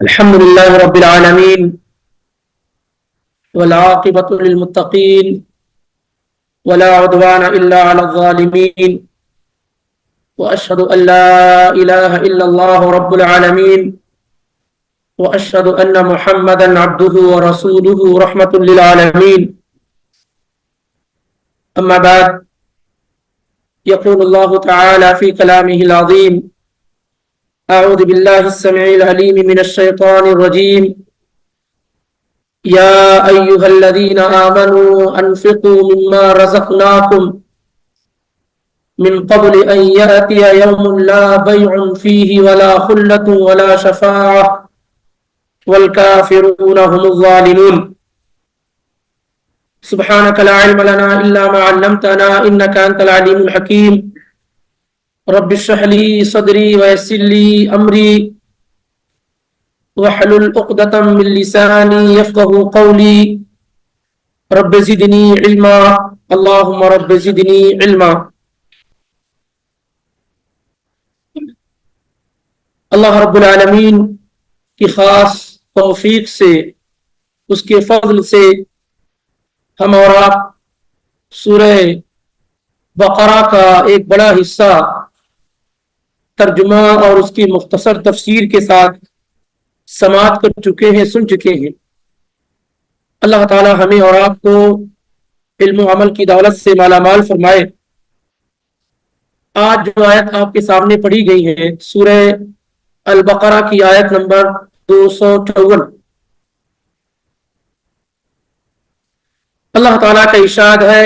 الحمد لله رب العالمين والعاقبة للمتقين ولا عدوان إلا على الظالمين وأشهد أن لا إله إلا الله رب العالمين وأشهد أن محمدا عبده ورسوله رحمة للعالمين. أما بعد، يقول الله تعالى في كلامه العظيم: أعوذ بالله السميع العليم من الشيطان الرجيم. يا أيها الذين آمنوا أنفقوا مما رزقناكم من قبل أن يأتي يوم لا بيع فيه ولا خلة ولا شفاعة والكافرون هم الظالمون. سبحانك لا علم لنا إلا ما علمتنا إنك أنت العليم الحكيم. رب اشرح لي صدري ويسر لي أمري واحلل عقدة من لساني يفقهوا قولي. رب زدني علما، اللهم رب زدني علما. اللہ رب العالمین کی خاص توفیق سے، اس کے فضل سے ہم اور آپ سورہ بقرہ کا ایک بڑا حصہ ترجمہ اور اس کی مختصر تفسیر کے ساتھ سماعت کر چکے ہیں، سن چکے ہیں۔ اللہ تعالی ہمیں اور آپ کو علم و عمل کی دولت سے مالا مال فرمائے۔ آج جو آیت آپ کے سامنے پڑھی گئی ہے سورہ البقرہ کی آیت نمبر 258، اللہ تعالیٰ کا ارشاد ہے: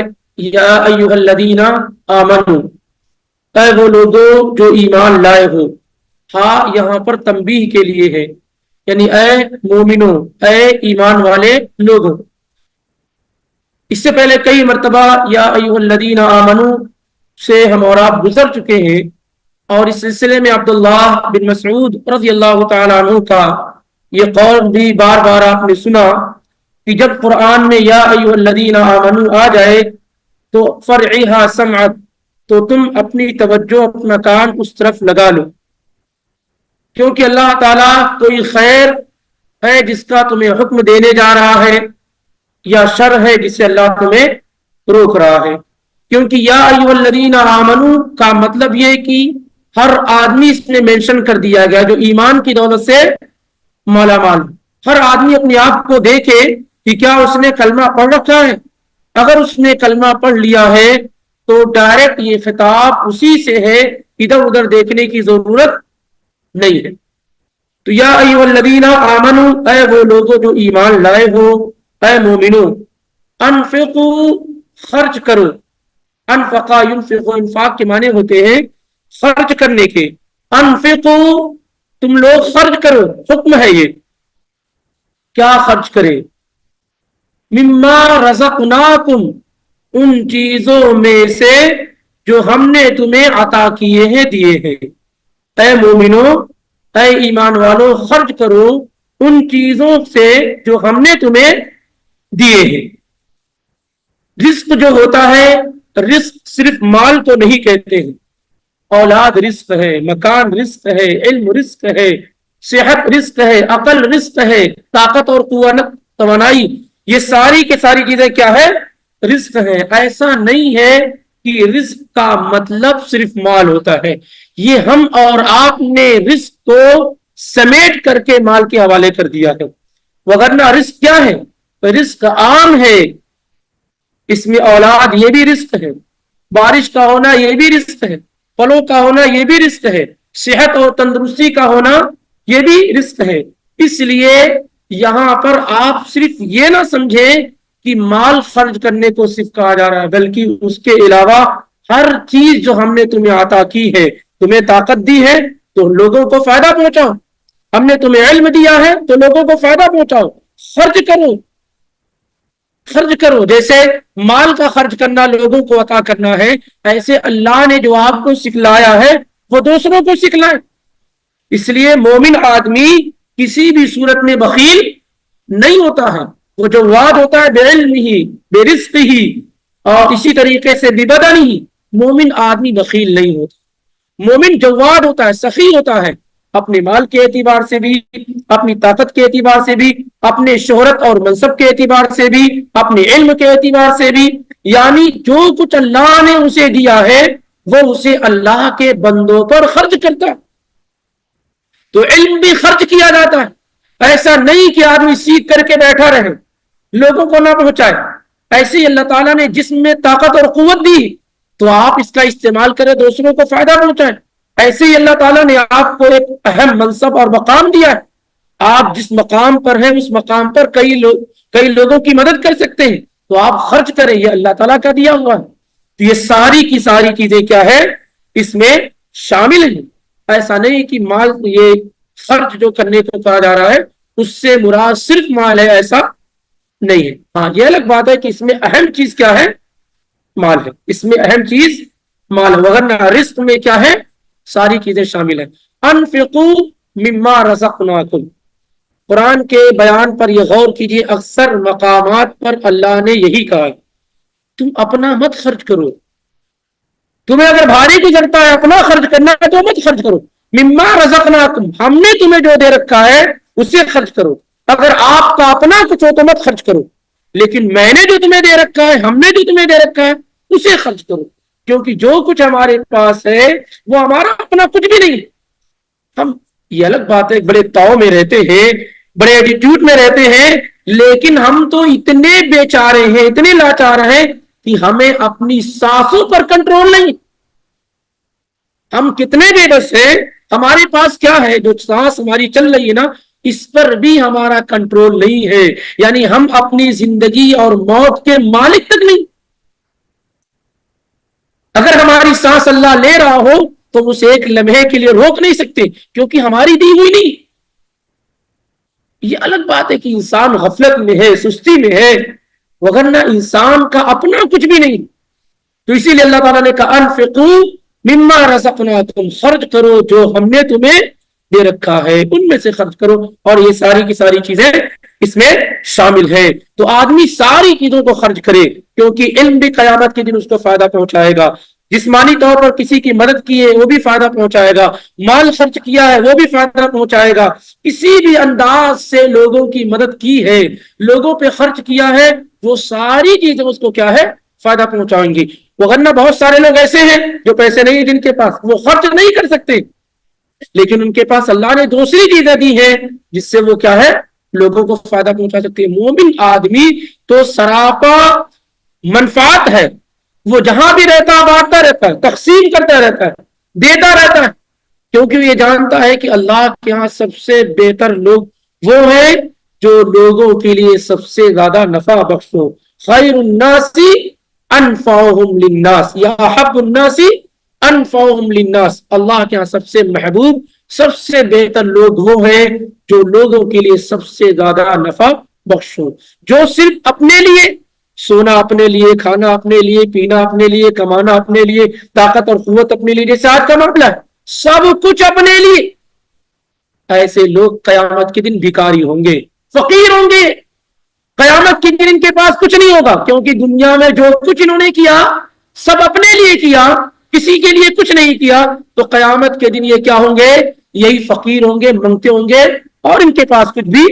یا ایھا الذین آمنوا، اے وہ لوگوں جو ایمان لائے ہو۔ ہاں یہاں پر تنبیہ کے لیے ہے، یعنی اے مومنوں، اے ایمان والے لوگوں۔ اس سے پہلے کئی مرتبہ یا ایھا الذین آمنوا سے ہم اور آپ گزر چکے ہیں، اور اس سلسلے میں عبداللہ بن مسعود رضی اللہ تعالیٰ عنہ کا یہ قول بھی بار بار آپ نے سنا کہ جب قرآن میں یا ایھا الذین آمنوا آ جائے تو فرعھا سمعک، تو تم اپنی توجہ، اپنا کان اس طرف لگا لو، کیونکہ اللہ تعالیٰ کوئی خیر ہے جس کا تمہیں حکم دینے جا رہا ہے، یا شر ہے جسے اللہ تمہیں روک رہا ہے۔ کیونکہ یا ایھا الذین آمنوا کا مطلب یہ کہ ہر آدمی اس میں مینشن کر دیا گیا جو ایمان کی دولت سے مالا مال۔ ہر آدمی اپنے آپ کو دیکھے کہ کیا اس نے کلمہ پڑھ رکھا ہے۔ اگر اس نے کلمہ پڑھ لیا ہے تو ڈائریکٹ یہ خطاب اسی سے ہے، ادھر ادھر دیکھنے کی ضرورت نہیں ہے۔ تو یا ایھا الذین آمنوا، اے وہ لوگوں جو ایمان لائے ہو، اے مومنو، انفقوا، خرچ کرو۔ انفقا ینفق، انفاق کے معنی ہوتے ہیں خرچ کرنے کے۔ انفقوا، تم لوگ خرچ کرو، حکم ہے یہ۔ کیا خرچ کرے؟ مما رزقناکم، ان چیزوں میں سے جو ہم نے تمہیں عطا کیے ہیں، دیے ہیں۔ اے مومنو، اے ایمان والو، خرچ کرو ان چیزوں سے جو ہم نے تمہیں دیے ہیں۔ رزق جو ہوتا ہے، رزق صرف مال کو نہیں کہتے ہیں، اولاد رزق ہے، مکان رزق ہے، علم رزق ہے، صحت رزق ہے، عقل رزق ہے، طاقت اور قوت، توانائی، یہ ساری کے ساری چیزیں کیا ہے؟ رزق ہے۔ ایسا نہیں ہے کہ رزق کا مطلب صرف مال ہوتا ہے، یہ ہم اور آپ نے رزق کو سمیٹ کر کے مال کے حوالے کر دیا ہے۔ وگرنہ رزق کیا ہے؟ رزق عام ہے، اس میں اولاد یہ بھی رزق ہے، بارش کا ہونا یہ بھی رزق ہے، پھلوں کا ہونا یہ بھی رزق ہے، صحت اور تندرستی کا ہونا یہ بھی رزق ہے۔ اس لیے یہاں پر آپ صرف یہ نہ سمجھیں کہ مال خرچ کرنے کو صرف کہا جا رہا ہے، بلکہ اس کے علاوہ ہر چیز جو ہم نے تمہیں عطا کی ہے، تمہیں طاقت دی ہے تو لوگوں کو فائدہ پہنچاؤ، ہم نے تمہیں علم دیا ہے تو لوگوں کو فائدہ پہنچاؤ، خرچ کرو، خرچ کرو۔ جیسے مال کا خرچ کرنا لوگوں کو عطا کرنا ہے، ایسے اللہ نے جو آپ کو سکھلایا ہے وہ دوسروں کو سکھلائے۔ اس لیے مومن آدمی کسی بھی صورت میں بخیل نہیں ہوتا ہے، وہ جواد ہوتا ہے بعلم ہی، بے رزق ہی، اور اسی طریقے سے ببدن ہی۔ مومن آدمی بخیل نہیں ہوتا، مومن جواد ہوتا ہے، سخی ہوتا ہے، اپنے مال کے اعتبار سے بھی، اپنی طاقت کے اعتبار سے بھی، اپنے شہرت اور منصب کے اعتبار سے بھی، اپنے علم کے اعتبار سے بھی، یعنی جو کچھ اللہ نے اسے دیا ہے وہ اسے اللہ کے بندوں پر خرچ کرتا ہے۔ تو علم بھی خرچ کیا جاتا ہے، ایسا نہیں کہ آدمی سیکھ کر کے بیٹھا رہے لوگوں کو نہ پہنچائے۔ ایسے ہی اللہ تعالیٰ نے جسم میں طاقت اور قوت دی تو آپ اس کا استعمال کریں، دوسروں کو فائدہ پہنچائیں۔ ایسے ہی اللہ تعالیٰ نے آپ کو ایک اہم منصب اور مقام دیا ہے، آپ جس مقام پر ہیں اس مقام پر کئی لوگوں کی مدد کر سکتے ہیں، تو آپ خرچ کریں، یہ اللہ تعالیٰ کا دیا ہوا ہے۔ تو یہ ساری کی ساری چیزیں کیا ہے، اس میں شامل ہیں۔ ایسا نہیں کہ مال یہ خرچ جو کرنے کو کہا جا رہا ہے اس سے مراد صرف مال ہے، ایسا نہیں ہے۔ ہاں یہ الگ بات ہے کہ اس میں اہم چیز کیا ہے، مال ہے، اس میں اہم چیز مال ہے، وغیرہ رزق میں کیا ہے، ساری چیزیں شامل ہیں۔ انفقوا مما رزقناکم، قرآن کے بیان پر یہ غور کیجئے، اکثر مقامات پر اللہ نے یہی کہا تم اپنا مت خرچ کرو، تمہیں اگر بھاری گزرتا ہے اپنا خرچ کرنا ہے تو مت خرچ کرو، مما رزقناکم، ہم نے تمہیں جو دے رکھا ہے اسے خرچ کرو، اگر آپ کا اپنا کچھ ہو تو مت خرچ کرو، لیکن میں نے جو تمہیں دے رکھا ہے، ہم نے جو تمہیں دے رکھا ہے اسے خرچ کرو، کیونکہ جو کچھ ہمارے پاس ہے وہ ہمارا اپنا کچھ بھی نہیں۔ ہم یہ الگ بات ہے بڑے تاؤ میں رہتے ہیں، بڑے ایٹیٹیوڈ میں رہتے ہیں، لیکن ہم تو اتنے بیچارے ہیں، اتنے لاچار ہیں کہ ہمیں اپنی سانسوں پر کنٹرول نہیں۔ ہم کتنے بے بس ہیں، ہمارے پاس کیا ہے، جو سانس ہماری چل رہی ہے نا اس پر بھی ہمارا کنٹرول نہیں ہے، یعنی ہم اپنی زندگی اور موت کے مالک تک نہیں۔ اگر ہماری سانس اللہ لے رہا ہو تو اسے ایک لمحے کے لیے روک نہیں سکتے، کیونکہ ہماری دی ہوئی نہیں۔ یہ الگ بات ہے کہ انسان غفلت میں ہے، سستی میں ہے، وگرنہ انسان کا اپنا کچھ بھی نہیں۔ تو اسی لیے اللہ تعالیٰ نے کہا انفقوا مما رزقناکم، خرچ کرو جو ہم نے تمہیں دے رکھا ہے ان میں سے خرچ کرو، اور یہ ساری کی ساری چیزیں اس میں شامل ہیں۔ تو آدمی ساری چیزوں کو خرچ کرے، کیونکہ علم بھی قیامت کے دن اس کو فائدہ پہنچائے گا، جسمانی طور پر کسی کی مدد کی ہے وہ بھی فائدہ پہنچائے گا، مال خرچ کیا ہے وہ بھی فائدہ پہنچائے گا، کسی بھی انداز سے لوگوں کی مدد کی ہے، لوگوں پہ خرچ کیا ہے، وہ ساری چیزیں اس کو کیا ہے، فائدہ پہنچائیں گی۔ وغیرہ بہت سارے لوگ ایسے ہیں جو پیسے نہیں، جن کے پاس وہ خرچ نہیں کر سکتے، لیکن ان کے پاس اللہ نے دوسری چیزیں دی ہیں جس سے وہ کیا ہے، لوگوں کو فائدہ پہنچا سکتے ہیں۔ مومن آدمی تو سراپا منفعت ہے، وہ جہاں بھی رہتا ہے بانٹتا رہتا ہے، تقسیم کرتا رہتا ہے، دیتا رہتا ہے، کیونکہ وہ یہ جانتا ہے کہ اللہ کے یہاں سب سے بہتر لوگ وہ ہیں جو لوگوں کے لیے سب سے زیادہ نفع بخش ہو۔ خیر الناس انفعهم للناس یا احب الناس انفعهم للناس، اللہ کے یہاں سب سے محبوب، سب سے بہتر لوگ وہ ہیں جو لوگوں کے لیے سب سے زیادہ نفع بخش ہو۔ جو صرف اپنے لیے، سونا اپنے لیے، کھانا اپنے لیے، پینا اپنے لیے، کمانا اپنے لیے، طاقت اور قوت اپنے لیے، جیسے آج کا معاملہ ہے سب کچھ اپنے لیے، ایسے لوگ قیامت کے دن بھکاری ہوں گے، فقیر ہوں گے، قیامت کے دن ان کے پاس کچھ نہیں ہوگا، کیونکہ دنیا میں جو کچھ انہوں نے کیا سب اپنے لیے کیا، کسی کے لیے کچھ نہیں کیا، تو قیامت کے دن یہ کیا ہوں گے، یہی فقیر ہوں گے، منگتے ہوں گے، اور ان کے پاس کچھ بھی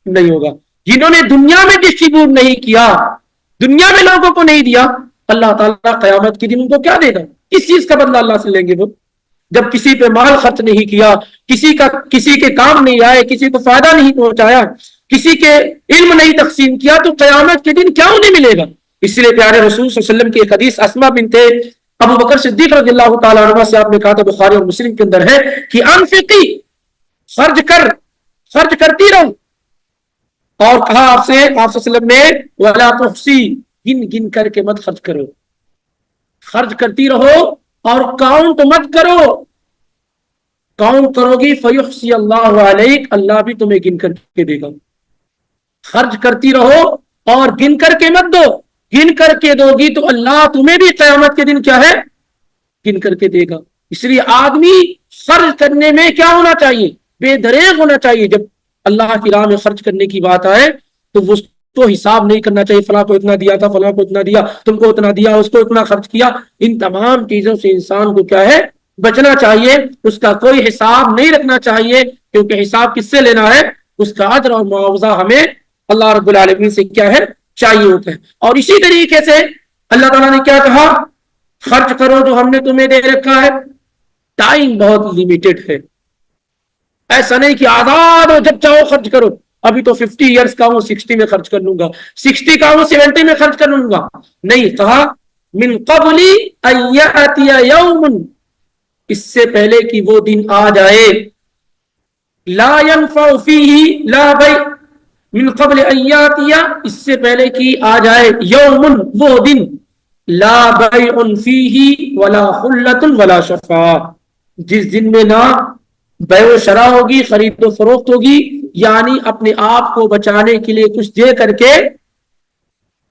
نہیں ہوگا۔ جنہوں نے دنیا میں ڈسٹریبیوٹ نہیں کیا، دنیا میں لوگوں کو نہیں دیا، اللہ تعالیٰ قیامت کے دن ان کو کیا دے گا، کس چیز کا بدلہ اللہ سے لیں گے وہ؟ جب کسی پہ مال خرچ نہیں کیا، کسی کے کام نہیں آئے، کسی کو فائدہ نہیں پہنچایا، کسی کے علم نہیں تقسیم کیا، تو قیامت کے دن کیا انہیں ملے گا؟ اس لیے پیارے رسول صلی اللہ علیہ وسلم کی ایک حدیث اسماء بنت ابو بکر صدیق رضی اللہ تعالیٰ عنہ سے آپ نے کہا تھا، بخاری اور مسلم کے اندر ہے کہ انفقی، خرچ کرتی رہو، اور کہا آپ سے، آپ صلی اللہ علیہ وسلم نے وَلَا تُحْصِي، گن کر کے مت خرچ کرو، خرچ کرتی رہو اور کاؤنٹ مت کرو، کاؤنٹ کرو گی فَيُحْصِي اللَّهُ عَلَيْكَ، اللہ بھی تمہیں گن کر کے دے گا۔ خرچ کرتی رہو اور گن کر کے مت دو، گن کر کے دو گی تو اللہ تمہیں بھی قیامت کے دن کیا ہے، گن کر کے دے گا۔ اس لیے آدمی خرچ کرنے میں کیا ہونا چاہیے، بے دریغ ہونا چاہیے۔ جب اللہ کی راہ میں خرچ کرنے کی بات آئے تو اس کو حساب نہیں کرنا چاہیے، فلاں کو اتنا دیا تھا، فلاں کو اتنا دیا، تم کو اتنا دیا، اس کو اتنا خرچ کیا۔ ان تمام چیزوں سے انسان کو کیا ہے، بچنا چاہیے، اس کا کوئی حساب نہیں رکھنا چاہیے، کیونکہ حساب کس سے لینا ہے؟ اس کا اجر اور معاوضہ ہمیں اللہ رب العالمین سے کیا ہے؟ چاہیے ہوتا ہے۔ اور اسی طریقے سے اللہ تعالیٰ نے کیا کہا؟ خرچ کرو جو ہم نے تمہیں دے رکھا ہے۔ ٹائم بہت لمیٹڈ ہے، ایسا نہیں کہ آزاد ہو جب چاہو خرچ کرو، ابھی تو 50 ایئرس کا ہوں 60 میں خرچ کر لوں گا، 60 کا ہوں 70 میں خرچ کر لوں گا، نہیں، کہا من قبل ان یاتی یوم، اس سے پہلے کہ وہ دن آ جائے، لا ينفع فیہ لا بیع، من قبل ان یاتی، اس سے پہلے کہ آ جائے، یوم، وہ دن، لا بیع فیہ ولا خلۃ ولا شفاعہ، جس دن میں نہ بیع و شرا ہوگی، خرید و فروخت ہوگی، یعنی اپنے آپ کو بچانے کے لیے کچھ دے کر کے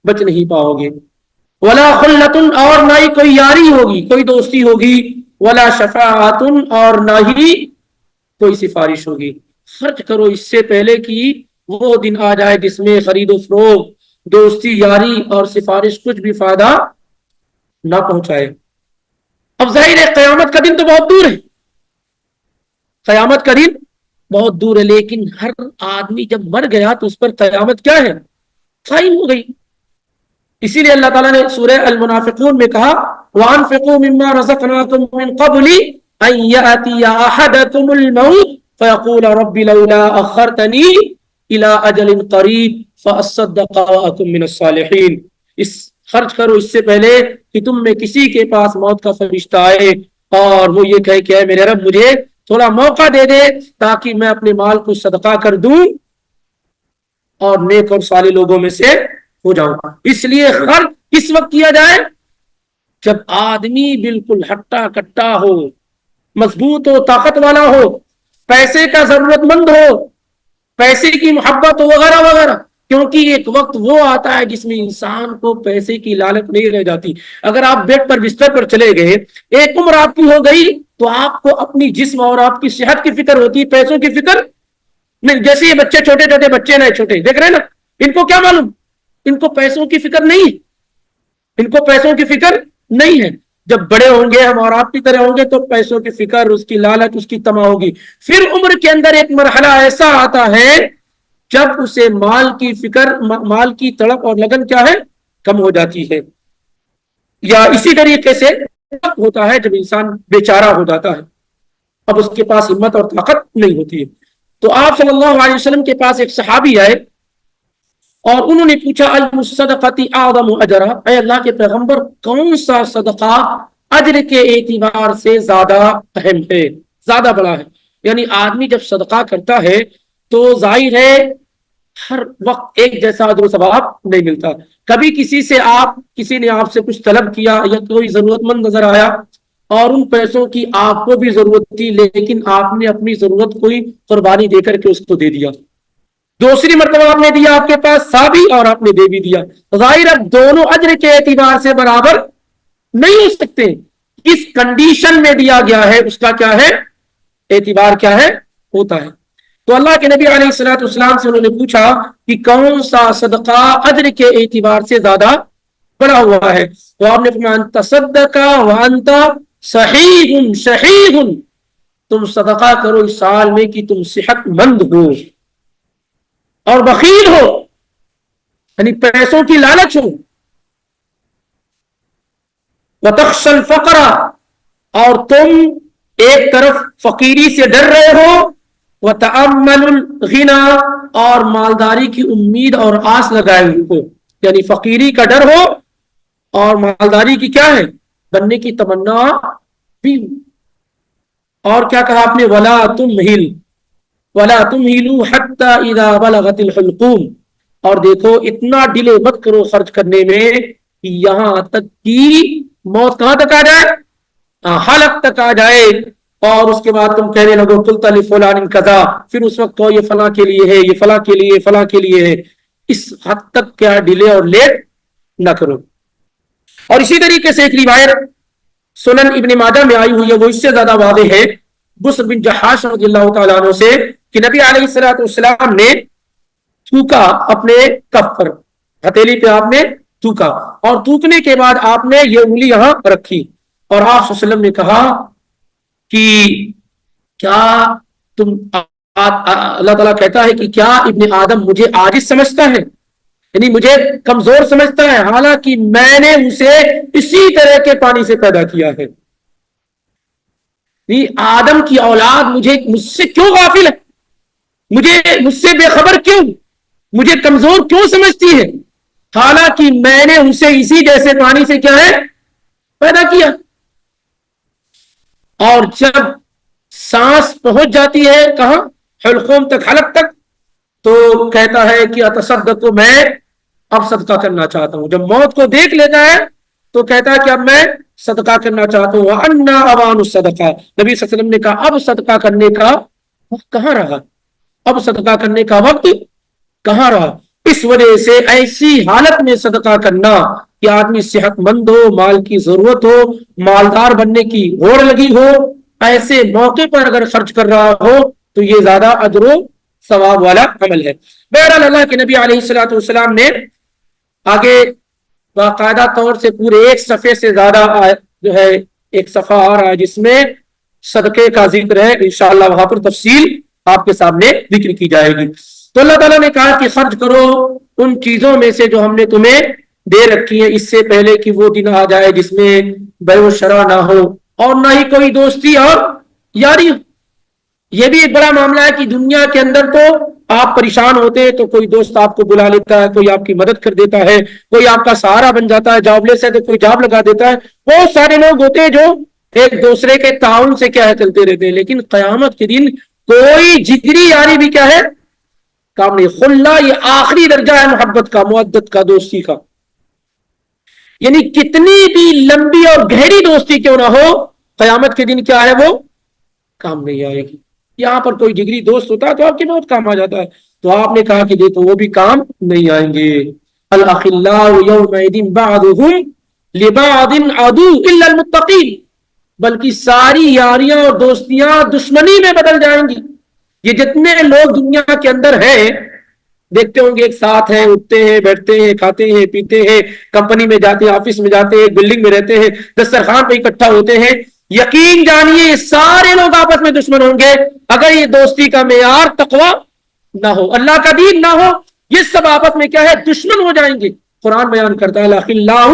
بچ نہیں پاؤ گے، ولا خلۃ، اور نہ ہی کوئی یاری ہوگی، کوئی دوستی ہوگی، ولا شفاعت، اور نہ ہی کوئی سفارش ہوگی۔ خرچ کرو اس سے پہلے کہ وہ دن آ جائے جس میں خرید و فروخت، دوستی، یاری اور سفارش کچھ بھی فائدہ نہ پہنچائے۔ اب ظاہر ہے قیامت کا دن تو بہت دور ہے، قیامت کا دن بہت دور ہے، لیکن ہر آدمی جب مر گیا تو اس پر قیامت کیا ہے؟ قائم ہو گئی۔ اسی لیے اللہ تعالیٰ نے سورہ المنافقون میں کہا وَأَنفِقُوا مِمَّا رَزَقْنَاكُم مِّن قَبْلِ أَن يَأْتِيَ أَحَدَكُمُ الْمَوْتُ فَيَقُولَ رَبِّ لَوْلَا أَخَّرْتَنِي إِلَىٰ أَجَلٍ قَرِيبٍ فَأَصَّدَّقَ وَأَكُن مِّنَ الصَّالِحِينَ۔ اس خرچ کرو اس سے پہلے کہ تم میں کسی کے پاس موت کا فرشتہ آئے اور وہ یہ کہے کہ اے میرے رب مجھے تھوڑا موقع دے دے تاکہ میں اپنے مال کو صدقہ کر دوں اور نیک اور صالح لوگوں میں سے ہو جاؤں۔ اس لیے خرچ کس وقت کیا جائے؟ جب آدمی بالکل ہٹا کٹا ہو، مضبوط ہو، طاقت والا ہو، پیسے کا ضرورت مند ہو، پیسے کی محبت ہو، وغیرہ وغیرہ، کیونکہ ایک وقت وہ آتا ہے جس میں انسان کو پیسے کی لالچ نہیں رہ جاتی۔ اگر آپ بیڈ پر بستر پر چلے گئے، ایک عمر آپ کی ہو گئی تو آپ کو اپنی جسم اور آپ کی صحت کی فکر ہوتی، پیسوں کی فکر نہیں۔ جیسے یہ بچے چھوٹے چھوٹے بچے نئے چھوٹے دیکھ رہے ہیں نا، ان کو کیا معلوم؟ ان کو پیسوں کی فکر نہیں، ان کو پیسوں کی فکر نہیں ہے۔ جب بڑے ہوں گے ہم اور آپ کی طرح ہوں گے تو پیسوں کی فکر، اس کی لالچ، اس کی تما ہوگی۔ پھر عمر کے اندر ایک مرحلہ ایسا آتا ہے جب اسے مال کی فکر، مال کی تڑپ اور لگن کیا ہے؟ کم ہو جاتی ہے۔ یا اسی طریقے سے ہوتا ہے جب انسان بیچارہ ہو جاتا ہے، اب اس کے پاس ہمت اور طاقت نہیں ہوتی ہے۔ تو آپ صلی اللہ علیہ وسلم کے پاس ایک صحابی آئے اور انہوں نے پوچھا الصدقۃ اعظم اجرا، اے اللہ کے پیغمبر کون سا صدقہ اجر کے اعتبار سے زیادہ اہم ہے، زیادہ بڑا ہے؟ یعنی آدمی جب صدقہ کرتا ہے تو ظاہر ہے ہر وقت ایک جیسا اجر و ثواب نہیں ملتا۔ کبھی کسی نے آپ سے کچھ طلب کیا یا کوئی ضرورت مند نظر آیا اور ان پیسوں کی آپ کو بھی ضرورت تھی، لیکن آپ نے اپنی ضرورت کوئی قربانی دے کر کے اس کو دے دیا، دوسری مرتبہ آپ نے دیا، آپ کے پاس تھا بھی اور آپ نے دے بھی دیا، ظاہر اب دونوں اجر کے اعتبار سے برابر نہیں ہو سکتے۔ اس کنڈیشن میں دیا گیا ہے اس کا کیا ہے؟ اعتبار کیا ہے؟ ہوتا ہے۔ تو اللہ کے نبی علیہ الصلوۃ والسلام سے انہوں نے پوچھا کہ کون سا صدقہ اجر کے اعتبار سے زیادہ بڑا ہوا ہے؟ تو آپ نے فرمایا انت تصدق وانت صحیح شحیح، تم صدقہ کرو اس سال میں کہ تم صحت مند ہو اور بخیل ہو، یعنی پیسوں کی لالچ ہو، وتخشى الفقر، اور تم ایک طرف فقیری سے ڈر رہے ہو، وتأمل الغنى، اور مالداری کی امید اور آس لگائے ہوئے ہو، یعنی فقیری کا ڈر ہو اور مالداری کی کیا ہے؟ بننے کی تمنا بھی۔ اور کیا کہا آپ نے؟ ولا تمهلوا حتى اذا بلغت الحلقوم، اور دیکھو اتنا ڈیلے مت کرو خرچ کرنے میں کہ یہاں تک کہ موت کہاں تک آ جائے؟ حلق تک آ جائے، اور اس کے بعد تم کہنے لگو قلت لفلان کذا، پھر اس وقت یہ فلاں کے لیے ہے، یہ فلاں کے لیے، فلاں کے لیے ہے۔ اس حد تک کیا ڈیلے اور لیٹ نہ کرو۔ اور اسی طریقے سے ایک روایت سنن ابن ماجہ میں آئی ہوئی ہے، وہ اس سے زیادہ واضح ہے، بصر بن جحاش رضی اللہ تعالیٰ عنہ سے، کہ نبی علیہ الصلوۃ والسلام نے تھوکا اپنے کف پر، ہتھیلی پہ آپ نے تھوکا، اور تھوکنے کے بعد آپ نے یہ انگلی یہاں رکھی، اور آپ صلی اللہ علیہ وسلم نے کہا کہ کیا تم اللہ تعالیٰ کہتا ہے کہ کیا ابن آدم مجھے عاجز سمجھتا ہے، یعنی مجھے کمزور سمجھتا ہے، حالانکہ میں نے اسے اسی طرح کے پانی سے پیدا کیا ہے. آدم کی اولاد مجھ سے کیوں غافل ہے، مجھ سے بے خبر کیوں، مجھے کمزور کیوں سمجھتی ہے، حالانکہ میں نے اسے اسی جیسے پانی سے کیا ہے پیدا کیا. اور جب سانس پہنچ جاتی ہے کہاں، حلقوم تک، حلق تک، تو کہتا ہے کہ اتصدق، میں اب صدقہ کرنا چاہتا ہوں. جب موت کو دیکھ لیتا ہے تو کہتا ہے کہ اب میں صدقہ کرنا چاہتا ہوں. وَأَنَّا أَوَانُ الصَّدَقَةِ، نبی صلی اللہ علیہ وسلم نے کہا اب صدقہ کرنے کا وقت کہاں رہا، اب صدقہ کرنے کا وقت کہاں رہا. اس وجہ سے ایسی حالت میں صدقہ کرنا کہ آدمی صحت مند ہو، مال کی ضرورت ہو، مالدار بننے کی ہوڑ لگی ہو، ایسے موقع پر اگر خرچ کر رہا ہو تو یہ زیادہ اجر و ثواب والا عمل ہے. بہرحال اللہ کے نبی علیہ الصلوۃ والسلام نے آگے باقاعدہ طور سے پورے ایک صفحے سے زیادہ جو ہے ایک صفحہ آ رہا ہے جس میں صدقے کا ذکر ہے. انشاءاللہ وہاں پر تفصیل آپ کے سامنے ذکر کی جائے گی. تو اللہ تعالیٰ نے کہا کہ خرچ کرو ان چیزوں میں سے جو ہم نے تمہیں دے رکھی ہیں، اس سے پہلے کہ وہ دن آ جائے جس میں بیع و شرع نہ ہو اور نہ ہی کوئی دوستی اور یاری. یہ بھی ایک بڑا معاملہ ہے کہ دنیا کے اندر تو آپ پریشان ہوتے ہیں تو کوئی دوست آپ کو بلا لیتا ہے، کوئی آپ کی مدد کر دیتا ہے، کوئی آپ کا سہارا بن جاتا ہے، جاب لیس ہے تو کوئی جاب لگا دیتا ہے. بہت سارے لوگ ہوتے ہیں جو ایک دوسرے کے تعاون سے کیا ہے چلتے رہتے ہیں، لیکن قیامت کے دن کوئی جگری یاری بھی کیا ہے کام نہیں. خلا یہ آخری درجہ ہے محبت کا، مودت کا، دوستی کا. یعنی کتنی بھی لمبی اور گہری دوستی کیوں نہ ہو، قیامت کے دن کیا ہے وہ کام نہیں آئے گی. یہاں پر کوئی جگری دوست ہوتا ہے تو آپ کی بہت کام آ جاتا ہے، تو آپ نے کہا کہ دیکھو وہ بھی کام نہیں آئیں گے. الاخلاء یومئذ بعضهم لبعض عدو الا المتقین، بلکہ ساری یاریاں اور دوستیاں دشمنی میں بدل جائیں گی. یہ جتنے لوگ دنیا کے اندر ہیں دیکھتے ہوں گے، ایک ساتھ ہیں، اٹھتے ہیں، بیٹھتے ہیں، کھاتے ہیں، پیتے ہیں، کمپنی میں جاتے ہیں، آفس میں جاتے ہیں، بلڈنگ میں رہتے ہیں، دسترخوان پہ اکٹھا ہوتے ہیں. یقین جانیے یہ سارے لوگ آپس میں دشمن ہوں گے اگر یہ دوستی کا معیار تقوی نہ ہو، اللہ کا دین نہ ہو. یہ سب آپس میں کیا ہے دشمن ہو جائیں گے. قرآن بیان کرتا ہے الاخلاء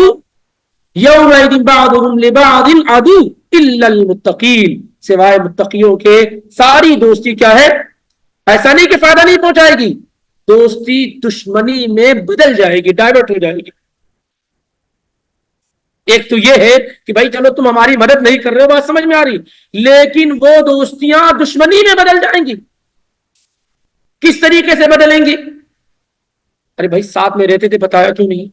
یومئذ بعضهم لبعض عدو الا المتقین، سوائے متقیوں کے ساری دوستی کیا ہے، ایسا نہیں کہ فائدہ نہیں پہنچائے گی، دوستی دشمنی میں بدل جائے گی، ڈائیورٹ ہو جائے گی. ایک تو یہ ہے کہ بھائی چلو تم ہماری مدد نہیں کر رہے ہو، بات سمجھ میں آ رہی، لیکن وہ دوستیاں دشمنی میں بدل جائیں گی. کس طریقے سے بدلیں گی؟ ارے بھائی ساتھ میں رہتے تھے، بتایا کیوں نہیں؟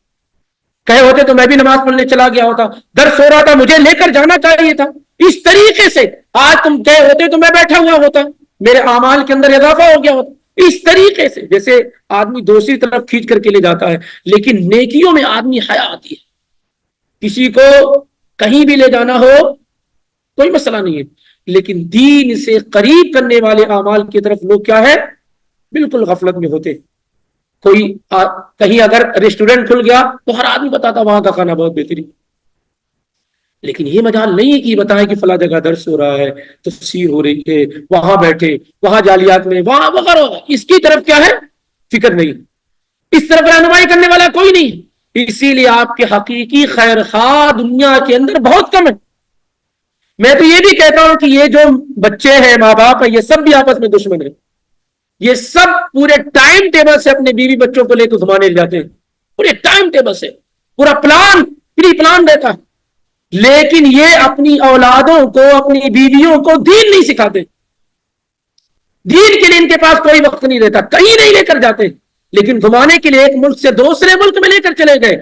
کہے ہوتے تو میں بھی نماز پڑھنے چلا گیا ہوتا، درس ہو رہا تھا مجھے لے کر جانا چاہیے تھا. اس طریقے سے آج تم کہے ہوتے تو میں بیٹھا ہوا ہوتا، میرے اعمال کے اندر اضافہ ہو گیا ہوتا. اس طریقے سے جیسے آدمی دوسری طرف کھینچ کر کے لے جاتا ہے، لیکن نیکیوں میں آدمی حیا آتی ہے. کسی کو کہیں بھی لے جانا ہو کوئی مسئلہ نہیں ہے، لیکن دین سے قریب کرنے والے اعمال کی طرف لوگ کیا ہے بالکل غفلت میں ہوتے. کوئی کہیں اگر ریسٹورینٹ کھل گیا تو ہر آدمی بتاتا وہاں کا کھانا بہت بہترین، لیکن یہ مجال نہیں ہے کہ بتائیں کہ فلاں جگہ درس ہو رہا ہے، تفسیر ہو رہی ہے، وہاں بیٹھے، وہاں جالیات میں، وہاں وغیرہ. اس کی طرف کیا ہے فکر نہیں، اس طرف رہنمائی کرنے والا کوئی نہیں. اسی لیے آپ کے حقیقی خیر خواہ دنیا کے اندر بہت کم ہے. میں تو یہ بھی کہتا ہوں کہ یہ جو بچے ہیں، ماں باپ ہیں، یہ سب بھی آپس میں دشمن ہیں. یہ سب پورے ٹائم ٹیبل سے اپنے بیوی بچوں کو لے کے گھمانے جاتے ہیں، پورے ٹائم ٹیبل سے پورا پلان پری پلان رہتا ہے، لیکن یہ اپنی اولادوں کو، اپنی بیویوں کو دین نہیں سکھاتے. دین کے لیے ان کے پاس کوئی وقت نہیں رہتا، کہیں نہیں لے کر جاتے، لیکن گھمانے کے لیے ایک ملک سے دوسرے ملک میں لے کر چلے گئے.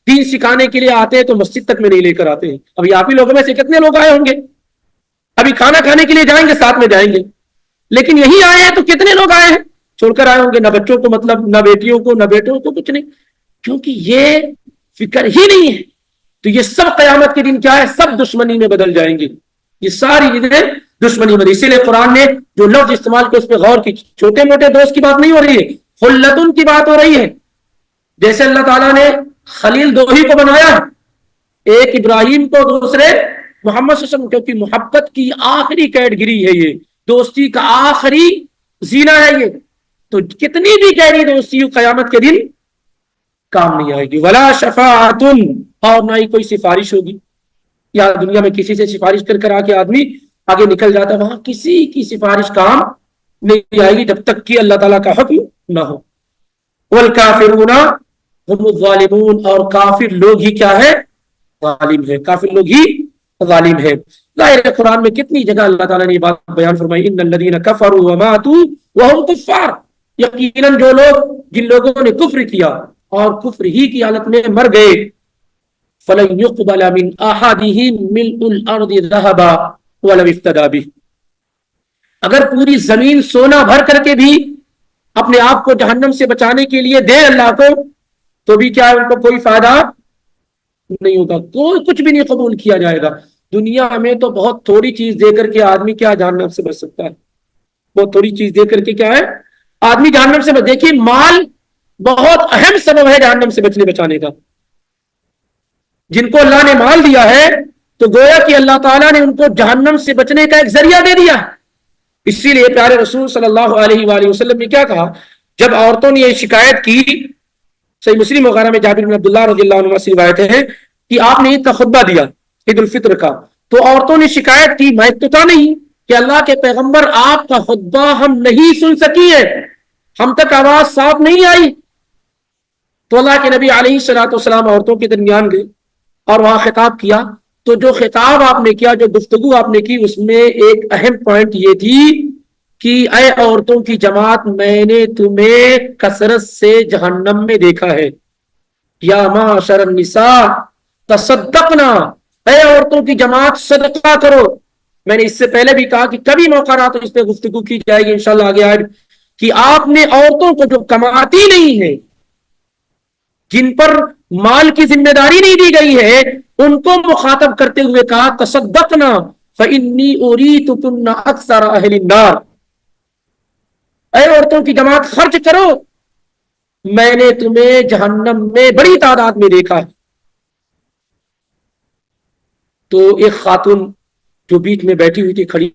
دین سکھانے کے لیے آتے ہیں تو مسجد تک میں نہیں لے کر آتے ہیں. ابھی آپ ہی لوگوں میں سے کتنے لوگ آئے ہوں گے، ابھی کھانا کھانے کے لیے جائیں گے ساتھ میں جائیں گے، لیکن یہی آئے ہیں تو کتنے لوگ آئے ہیں چھوڑ کر آئے ہوں گے، نہ بچوں کو، مطلب نہ بیٹیوں کو، نہ بیٹوں کو، کچھ نہیں، کیونکہ یہ فکر ہی نہیں ہے. تو یہ سب قیامت کے دن کیا ہے، سب دشمنی میں بدل جائیں گے. یہ ساری چیزیں دشمنی میں. اسی لیے قرآن نے جو لفظ استعمال کیا اس پہ غور کی. چھوٹے موٹے دوست کی بات نہیں ہو رہی ہے، خلتن کی بات ہو رہی ہے. جیسے اللہ تعالیٰ نے خلیل دو ہی کو بنایا، ایک ابراہیم کو، دوسرے محمد صلی اللہ علیہ وسلم، کیونکہ محبت کی آخری کیٹگری ہے یہ، دوستی کا آخری زینہ ہے یہ، تو کتنی بھی گہری دوستی قیامت کے دن کام نہیں آئے گی۔ ولا شفاعت، اور نہ ہی کوئی سفارش ہوگی۔ یا دنیا میں کسی سے سفارش کر کر آ کے آدمی آگے نکل جاتا ہے، وہاں کسی کی سفارش کام نہیں آئے گی جب تک کہ اللہ تعالیٰ کا حکم نہ ہو۔ والکافرون هم الظالمون، اور کافر لوگ ہی کیا ہے؟ ظالم ہے، کافر لوگ ہی ظالم ہے۔ ظاہر قرآن میں کتنی جگہ اللہ تعالیٰ نے یہ بات بیان فرمائی، ان الذین کفروا وماتوا وهم کفار، یقیناً جو لوگ، جن لوگوں نے کفر کیا اور کفر ہی کی حالت میں مر گئے، فلن يقبل من احدهم ملء الارض ذهبا ولو افتدى به، اگر پوری زمین سونا بھر کر کے بھی اپنے آپ کو جہنم سے بچانے کے لیے دے اللہ کو، تو بھی کیا ہے، ان کو کوئی فائدہ نہیں ہوگا، کوئی کچھ بھی نہیں قبول کیا جائے گا۔ دنیا میں تو بہت تھوڑی چیز دے کر کے آدمی کیا جہنم سے بچ سکتا ہے، بہت تھوڑی چیز دے کر کے کیا ہے آدمی جہنم سے بچ۔ دیکھیے مال بہت اہم سبب ہے جہنم سے بچنے بچانے کا۔ جن کو اللہ نے مال دیا ہے تو گویا کہ اللہ تعالیٰ نے ان کو جہنم سے بچنے کا ایک ذریعہ دے دیا۔ اسی لیے پیارے رسول صلی اللہ علیہ وآلہ وسلم نے کیا کہا، جب عورتوں نے یہ شکایت کی، صحیح مسلم وغیرہ میں جابر بن عبداللہ رضی اللہ عنہ سے روایت ہے کہ آپ نے عید کا خطبہ دیا، عید الفطر کا، تو عورتوں نے شکایت کی، میں تو تھا نہیں کہ اللہ کے پیغمبر آپ کا خطبہ ہم نہیں سن سکی ہے، ہم تک آواز صاف نہیں آئی۔ تو اللہ کے نبی علیہ الصلوۃ والسلام عورتوں کے درمیان گئے اور وہاں خطاب کیا، تو جو خطاب آپ نے کیا، جو گفتگو آپ نے کی، اس میں ایک اہم پوائنٹ یہ تھی کہ اے عورتوں کی جماعت، میں نے تمہیں کثرت سے جہنم میں دیکھا ہے، یا معاشر النساء تصدقنا، اے عورتوں کی جماعت صدقہ کرو۔ میں نے اس سے پہلے بھی کہا کہ کبھی موقع رہا تو اس پہ گفتگو کی جائے گی انشاءاللہ آگے آئے، کہ آپ نے عورتوں کو جو کماتی نہیں ہے، جن پر مال کی ذمہ داری نہیں دی گئی ہے، ان کو مخاطب کرتے ہوئے کہا تصدقنا فإنی أُرِيتُكُنَّ أَكْثَرَ أَهْلِ النَّارِ، اے عورتوں کی جماعت خرچ کرو، میں نے تمہیں جہنم میں بڑی تعداد میں دیکھا ہے۔ تو ایک خاتون جو بیچ میں بیٹھی ہوئی تھی، کھڑی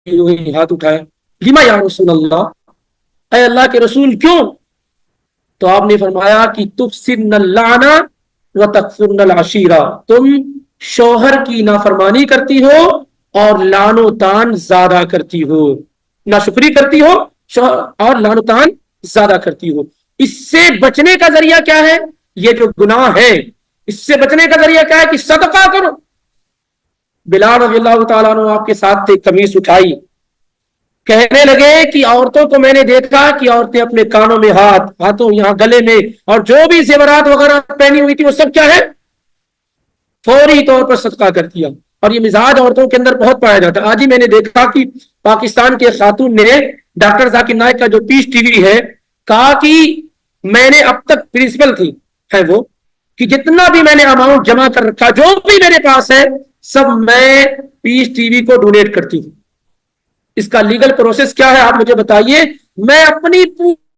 ہوئی، ہاتھ اٹھایا، لما یا رسول اللہ، اے اللہ کے رسول کیوں؟ تو آپ نے فرمایا کہ تفسدن اللعنہ وتکفرن العشیرہ، تم شوہر کی نافرمانی کرتی ہو اور لعن و تان زیادہ کرتی ہو، ناشکری کرتی ہو اور لعن و تان زیادہ کرتی ہو۔ اس سے بچنے کا ذریعہ کیا ہے؟ یہ جو گناہ ہے، اس سے بچنے کا ذریعہ کیا ہے کہ صدقہ کرو۔ بلال رضی اللہ تعالیٰ عنہ آپ کے ساتھ تھے، قمیص اٹھائی، کہنے لگے کہ عورتوں کو میں نے دیکھا کہ عورتیں اپنے کانوں میں ہاتھوں یہاں گلے میں اور جو بھی زیورات وغیرہ پہنی ہوئی تھی وہ سب کیا ہے، فوری طور پر صدقہ کر دیا۔ اور یہ مزاج عورتوں کے اندر بہت پایا جاتا ہے۔ آج ہی میں نے دیکھا کہ پاکستان کے خاتون نے ڈاکٹر ذاکر نائک کا جو پیس ٹی وی ہے، کہا کہ میں نے اب تک پرنسپل تھی ہے وہ، کہ جتنا بھی میں نے اماؤنٹ جمع کر رکھا، جو بھی میرے پاس ہے، سب میں پیس ٹی وی کو ڈونیٹ کرتی ہوں۔ اس کا لیگل پروسیس کیا ہے آپ مجھے بتائیے؟ میں اپنی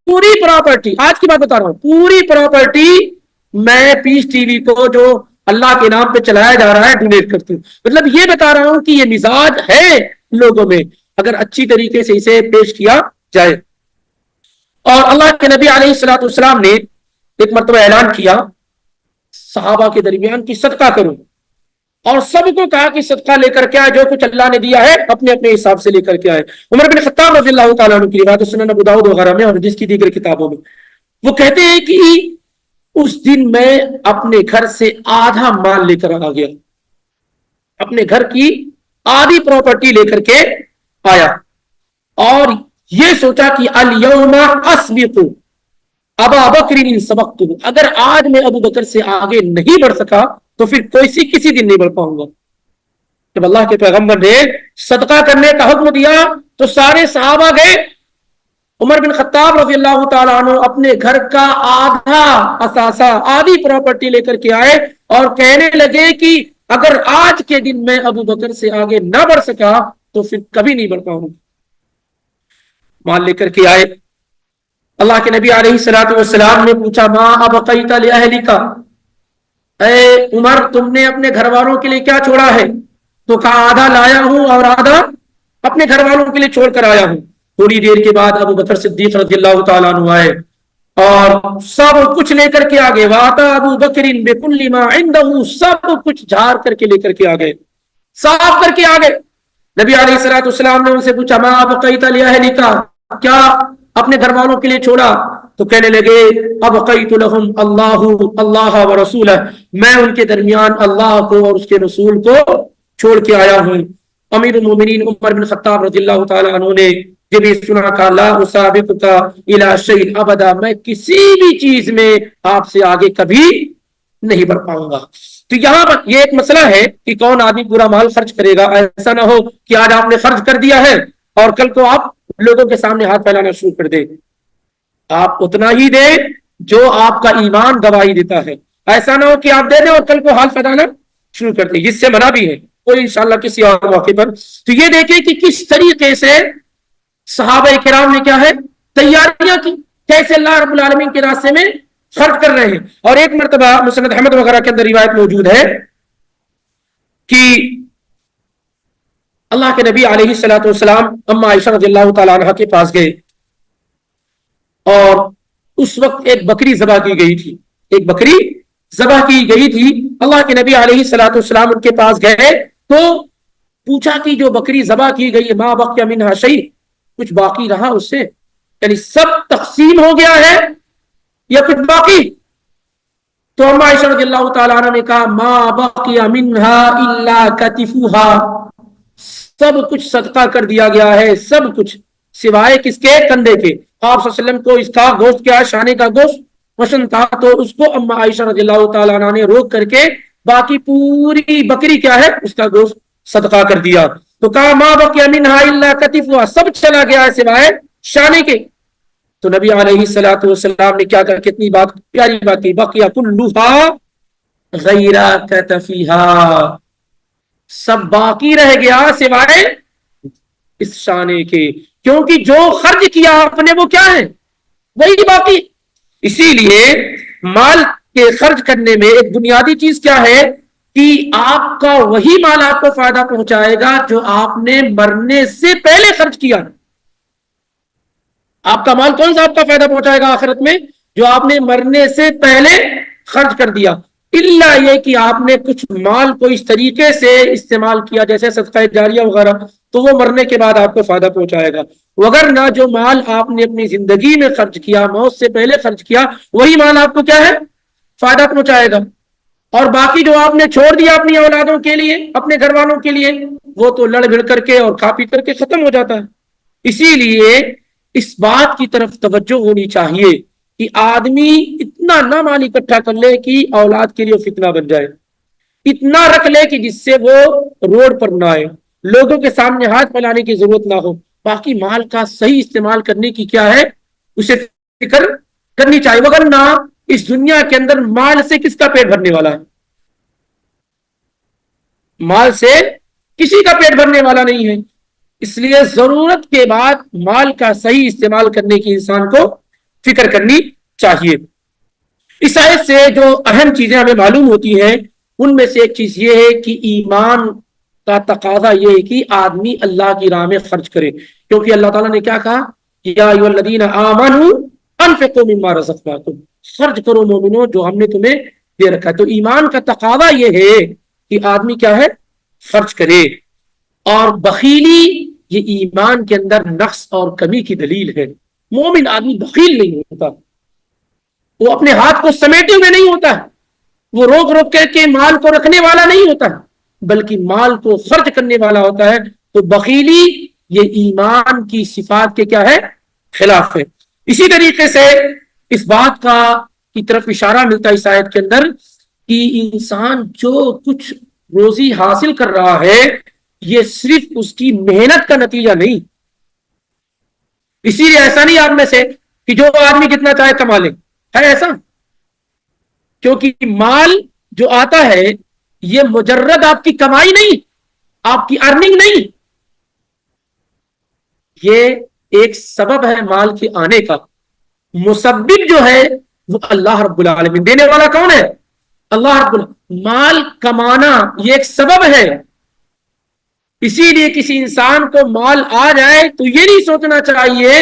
پوری پراپرٹی، آج کی بات بتا رہا ہوں، پوری پراپرٹی میں پیس ٹی وی کو جو اللہ کے نام پہ چلایا جا رہا ہے ڈونیٹ کرتی ہوں۔ مطلب یہ بتا رہا ہوں کہ یہ مزاج ہے لوگوں میں، اگر اچھی طریقے سے اسے پیش کیا جائے۔ اور اللہ کے نبی علیہ الصلوۃ والسلام نے ایک مرتبہ اعلان کیا صحابہ کے درمیان کہ صدقہ کرو، اور سب کو کہا کہ صدقہ لے کر کے آئے، جو کچھ اللہ نے دیا ہے اپنے اپنے حساب سے لے کر کے آئے۔ عمر بن خطاب رضی اللہ تعالیٰ عنہ کی روایت سنن ابو داؤد وغیرہ میں اور جس کی دیگر کتابوں میں، وہ کہتے ہیں کہ اس دن میں اپنے گھر سے آدھا مال لے کر آ گیا، اپنے گھر کی آدھی پراپرٹی لے کر کے آیا، اور یہ سوچا کہ الیوم اسبق ابا بکر ان سبقت، اگر آج میں ابو بکر سے آگے نہیں بڑھ سکا تو پھر کسی دن نہیں بڑھ پاؤں گا۔ جب اللہ کے پیغمبر نے صدقہ کرنے کا حکم دیا تو سارے صحابہ گئے۔ عمر بن خطاب رضی اللہ تعالیٰ عنہ اپنے گھر کا آدھا اثاثہ، آدھی پراپرٹی لے کر کے آئے اور کہنے لگے کہ اگر آج کے دن میں ابو بکر سے آگے نہ بڑھ سکا تو پھر کبھی نہیں بڑھ پاؤں گا۔ مال لے کر کے آئے، اللہ کے نبی علیہ الصلوۃ والسلام نے پوچھا ما ابقیت لأہلک، اے عمر تم نے اپنے گھر والوں کے لیے کیا چھوڑا ہے؟ تو کہا آدھا لایا ہوں اور آدھا اپنے گھر والوں کے لیے چھوڑ کر آیا ہوں. تھوڑی دیر کے بعد ابو بکر صدیق رضی اللہ تعالیٰ عنہ آئے اور سب کچھ لے کر کے آگے. واتا ابو بکر بکل ما عنده, سب کچھ جھاڑ کر کے لے کر کے آگے, صاف کر کے آگے. نبی علیہ الصلوۃ والسلام نے ان سے پوچھا ما بقیت لاہلک, کیا اپنے گھر والوں کے لیے چھوڑا؟ تو کہنے لگے ابقیت لهم اللہ ورسولہ, میں ان کے درمیان اللہ کو اور اس کے رسول کو چھوڑ کے آیا ہوں. امیر المومنین عمر بن خطاب رضی اللہ تعالی عنہ نے جب یہ سنا کہا لا اسابقک الی شیء ابدا, میں کسی بھی چیز میں آپ سے آگے کبھی نہیں بڑھ پاؤں گا. تو یہاں پر یہ ایک مسئلہ ہے کہ کون آدمی پورا مال خرچ کرے گا. ایسا نہ ہو کہ آج آپ نے خرچ کر دیا ہے اور کل کو آپ لوگوں کے سامنے ہاتھ پھیلانا شروع کر دے. آپ اتنا ہی دیں جو آپ کا ایمان گواہی دیتا ہے. ایسا نہ ہو کہ آپ دے دیں اور کل کو ہاتھ پھیلانا شروع کر دیں. اس سے منع بھی ہے, کوئی انشاءاللہ کسی اور موقع پر. تو یہ دیکھیں کہ کس طریقے سے صحابہ کرام نے کیا ہے تیاریاں کی, کیسے اللہ رب العالمین کے راستے میں خرچ کر رہے ہیں. اور ایک مرتبہ مسند احمد وغیرہ کے اندر روایت موجود ہے کہ اللہ کے نبی علیہ الصلوۃ والسلام اما عائشہ رضی اللہ تعالی عنہا کے پاس گئے اور اس وقت ایک بکری ذبح کی گئی تھی, ایک بکری ذبح کی گئی تھی. اللہ کے نبی علیہ الصلوۃ والسلام ان کے پاس گئے تو پوچھا کہ جو بکری ذبح کی گئی ما بقی منہا شیء, کچھ باقی رہا اس سے, یعنی سب تقسیم ہو گیا ہے یا کچھ باقی؟ تو اما عائشہ رضی اللہ تعالیٰ عنہ نے کہا ما بقی منہا الا کتفها, سب کچھ صدقہ کر دیا گیا ہے, سب کچھ سوائے کس کے؟ کندھے کے. آپ صلی اللہ علیہ وسلم کو اس کا گوشت کیا ہے, شانے کا گوشت پسند تھا, تو اس کو اما عائشہ رضی اللہ تعالیٰ عنہ نے روک کر کے باقی پوری بکری کیا ہے اس کا گوشت صدقہ کر دیا. تو کہا ما بقی منہا الا کتفها, سب چلا گیا ہے سوائے شانے کے. تو نبی علیہ الصلوۃ والسلام نے کیا کہا, کتنی بات پیاری بات کی, بقی کلھا غیر کتفها, سب باقی رہ گیا سوائے اس شانے کے, کیونکہ جو خرچ کیا آپ نے وہ کیا ہے, وہی باقی. اسی لیے مال کے خرچ کرنے میں ایک بنیادی چیز کیا ہے کہ آپ کا وہی مال آپ کو فائدہ پہنچائے گا جو آپ نے مرنے سے پہلے خرچ کیا. آپ کا مال کون سا آپ کا فائدہ پہنچائے گا آخرت میں؟ جو آپ نے مرنے سے پہلے خرچ کر دیا. الا یہ کہ آپ نے کچھ مال کو اس طریقے سے استعمال کیا جیسے صدقہ جاریہ وغیرہ, تو وہ مرنے کے بعد آپ کو فائدہ پہنچائے گا. وگرنہ جو مال آپ نے اپنی زندگی میں خرچ کیا, موت سے پہلے خرچ کیا, وہی مال آپ کو کیا ہے فائدہ پہنچائے گا. اور باقی جو آپ نے چھوڑ دیا اپنی اولادوں کے لیے, اپنے گھر والوں کے لیے, وہ تو لڑ بھڑ کر کے اور کھا پی کر کے ختم ہو جاتا ہے. اسی لیے اس بات کی طرف توجہ ہونی چاہیے کہ آدمی اتنا نہ مال اکٹھا کر لے کہ اولاد کے لیے فتنہ بن جائے, اتنا رکھ لے کہ جس سے وہ روڈ پر نہ آئے, لوگوں کے سامنے ہاتھ پھیلانے کی ضرورت نہ ہو. باقی مال کا صحیح استعمال کرنے کی کیا ہے اسے فکر کرنی چاہیے. وگرنہ اس دنیا کے اندر مال سے کس کا پیٹ بھرنے والا ہے؟ مال سے کسی کا پیٹ بھرنے والا نہیں ہے. اس لیے ضرورت کے بعد مال کا صحیح استعمال کرنے کی انسان کو فکر کرنی چاہیے. اس آیت سے جو اہم چیزیں ہمیں معلوم ہوتی ہیں ان میں سے ایک چیز یہ ہے کہ ایمان کا تقاضا یہ ہے کہ آدمی اللہ کی راہ میں خرچ کرے, کیونکہ اللہ تعالیٰ نے کیا کہا, یا ایھا الذین آمنوا انفقوا مما رزقناکم, خرچ کرو مومنو جو ہم نے تمہیں دے رکھا ہے. تو ایمان کا تقاضا یہ ہے کہ آدمی کیا ہے خرچ کرے. اور بخیلی یہ ایمان کے اندر نقص اور کمی کی دلیل ہے. مومن آدمی بخیل نہیں ہوتا, وہ اپنے ہاتھ کو سمیٹے ہوئے نہیں ہوتا, وہ روک روک کر کے مال کو رکھنے والا نہیں ہوتا, بلکہ مال کو خرچ کرنے والا ہوتا ہے. تو بخیلی یہ ایمان کی صفات کے کیا ہے خلاف ہے. اسی طریقے سے اس بات کا کی طرف اشارہ ملتا ہے اس آیت کے اندر کہ انسان جو کچھ روزی حاصل کر رہا ہے یہ صرف اس کی محنت کا نتیجہ نہیں. اسی لیے ایسا نہیں آپ میں سے کہ جو آدمی جتنا چاہے کما لے, ہے ایسا؟ کیونکہ مال جو آتا ہے یہ مجرد آپ کی کمائی نہیں, آپ کی ارننگ نہیں, یہ ایک سبب ہے مال کے آنے کا. مسبب جو ہے وہ اللہ رب العالمین, دینے والا کون ہے؟ اللہ رب العالمین. مال کمانا یہ ایک سبب ہے, اسی لیے کسی انسان کو مال آ جائے تو یہ نہیں سوچنا چاہیے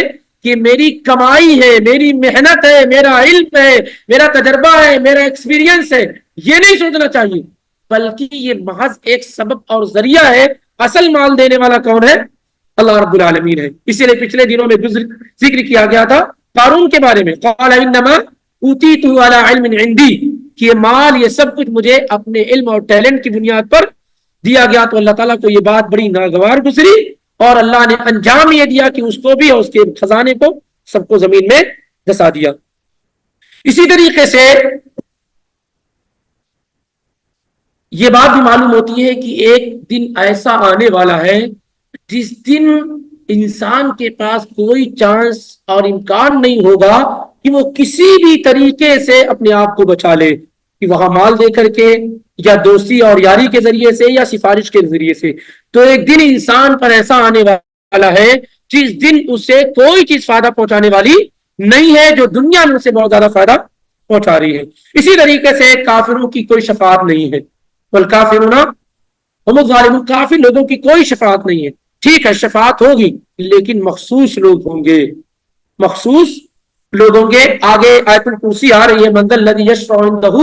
کہ میری کمائی ہے، میری محنت ہے، میرا علم ہے، میرا تجربہ ہے، میرا ایکسپیرینس ہے، یہ نہیں سوچنا چاہیے، بلکہ یہ محض ایک سبب اور ذریعہ ہے۔ اصل مال دینے والا کون ہے؟ اللہ رب العالمین ہے۔ اسی لیے پچھلے دنوں میں ذکر کیا گیا تھا قارون کے بارے میں، قال انما اوتیتہ علی علم عندی، کہ یہ مال، یہ سب کچھ مجھے اپنے علم اور ٹیلنٹ کی بنیاد پر دیا گیا۔ تو اللہ تعالیٰ کو یہ بات بڑی ناگوار گزری اور اللہ نے انجام یہ دیا کہ اس کو بھی اور اس کے خزانے کو سب کو زمین میں دھسا دیا۔ اسی طریقے سے یہ بات بھی معلوم ہوتی ہے کہ ایک دن ایسا آنے والا ہے جس دن انسان کے پاس کوئی چانس اور امکان نہیں ہوگا کہ وہ کسی بھی طریقے سے اپنے آپ کو بچا لے، کہ وہاں مال دے کر کے یا دوستی اور یاری کے ذریعے سے یا سفارش کے ذریعے سے۔ تو ایک دن انسان پر ایسا آنے والا ہے جس دن اسے کوئی چیز فائدہ پہنچانے والی نہیں ہے، جو دنیا میں اسے بہت زیادہ فائدہ پہنچا رہی ہے۔ اسی طریقے سے کافروں کی کوئی شفاعت نہیں ہے، والکافرون هم الظالمون، کافی لوگوں کی کوئی شفاعت نہیں ہے۔ ٹھیک ہے شفاعت ہوگی لیکن مخصوص لوگ ہوں گے، مخصوص لوگ ہوں گے۔ آگے آیت الکرسی آ رہی ہے، من ذا الذی یشفع عندہ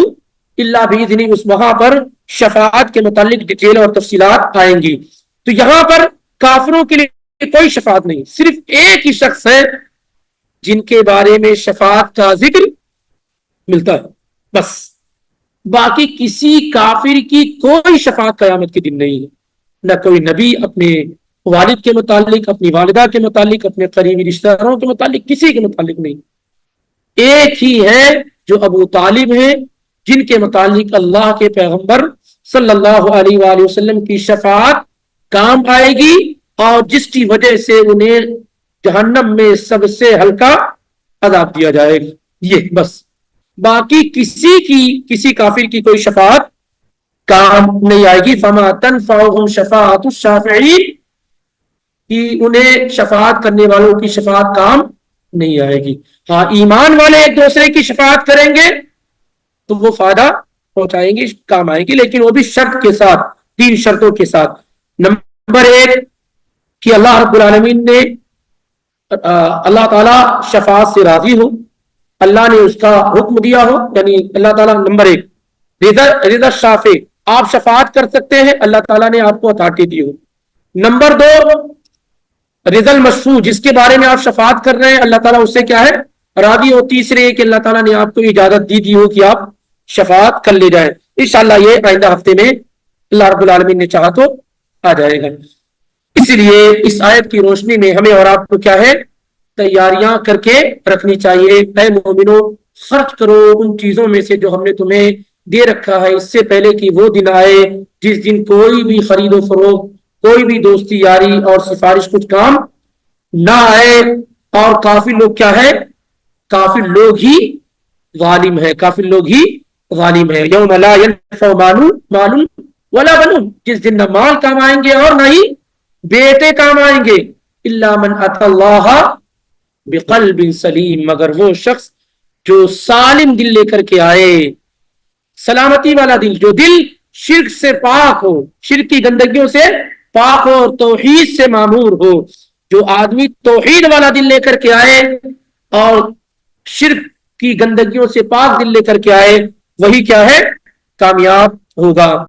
الا باذنہ، اس وہاں پر شفاعت کے متعلق ڈیٹیل اور تفصیلات آئیں گی۔ تو یہاں پر کافروں کے لیے کوئی شفاعت نہیں، صرف ایک ہی شخص ہے جن کے بارے میں شفاعت کا ذکر ملتا ہے، بس باقی کسی کافر کی کوئی شفاعت قیامت کے دن نہیں ہے۔ نہ کوئی نبی اپنے والد کے متعلق، اپنی والدہ کے متعلق، اپنے قریبی رشتہ داروں کے متعلق، کسی کے متعلق نہیں۔ ایک ہی ہے جو ابو طالب ہیں، جن کے متعلق اللہ کے پیغمبر صلی اللہ علیہ وآلہ وسلم کی شفاعت کام آئے گی، اور جس کی وجہ سے انہیں جہنم میں سب سے ہلکا عذاب دیا جائے گا، یہ بس۔ باقی کسی کافر کی کوئی شفاعت کام نہیں آئے گی۔ فما تنفعهم شفاعت الشافعین، کہ انہیں شفاعت کرنے والوں کی شفاعت کام نہیں آئے گی۔ ہاں ایمان والے ایک دوسرے کی شفاعت کریں گے تو وہ فائدہ پہنچائیں گی، کام آئے گی، لیکن وہ بھی شرط کے ساتھ، 3 شرطوں کے ساتھ۔ نمبر 1 کہ اللہ رب العالمین نے اللہ تعالیٰ شفاعت سے راضی ہو، اللہ نے اس کا حکم دیا ہو، یعنی اللہ تعالیٰ نمبر 1 رضا شافع، آپ شفاعت کر سکتے ہیں، اللہ تعالیٰ نے آپ کو اتھارٹی دی ہو۔ نمبر 2 رضا المشفوع، جس کے بارے میں آپ شفاعت کر رہے ہیں اللہ تعالیٰ اس سے کیا ہے راضی ہو۔ تیسرے کہ اللہ تعالیٰ نے آپ کو اجازت دی ہو کہ آپ شفاعت کر لے جائیں۔ انشاءاللہ یہ آئندہ ہفتے میں اللہ رب العالمین نے چاہا تو آ جائے گا۔ اس لیے اس آیت کی روشنی میں ہمیں اور آپ کو کیا ہے تیاریاں کر کے رکھنی چاہیے۔ اے مومنو خرچ کرو ان چیزوں میں سے جو ہم نے تمہیں دے رکھا ہے، اس سے پہلے کہ وہ دن آئے جس دن کوئی بھی خرید و فروخت، کوئی بھی دوستی یاری اور سفارش کچھ کام نہ آئے۔ اور کافی لوگ کیا ہے، کافی لوگ ہی ظالم ہے، کافی لوگ ہی ظالم ہے۔ یوم لا ینفع مال ولا بنون، جس دن نہ مال کام آئیں گے اور نہ ہی بیٹے کام آئیں گے۔ الا من اتى اللہ بقلب سلیم، مگر وہ شخص جو سالم دل لے کر کے آئے، سلامتی والا دل، جو دل شرک سے پاک ہو، شرک کی گندگیوں سے پاک ہو اور توحید سے معمور ہو۔ جو آدمی توحید والا دل لے کر کے آئے اور شرک کی گندگیوں سے پاک دل لے کر کے آئے، وہی کیا ہے کامیاب ہوگا۔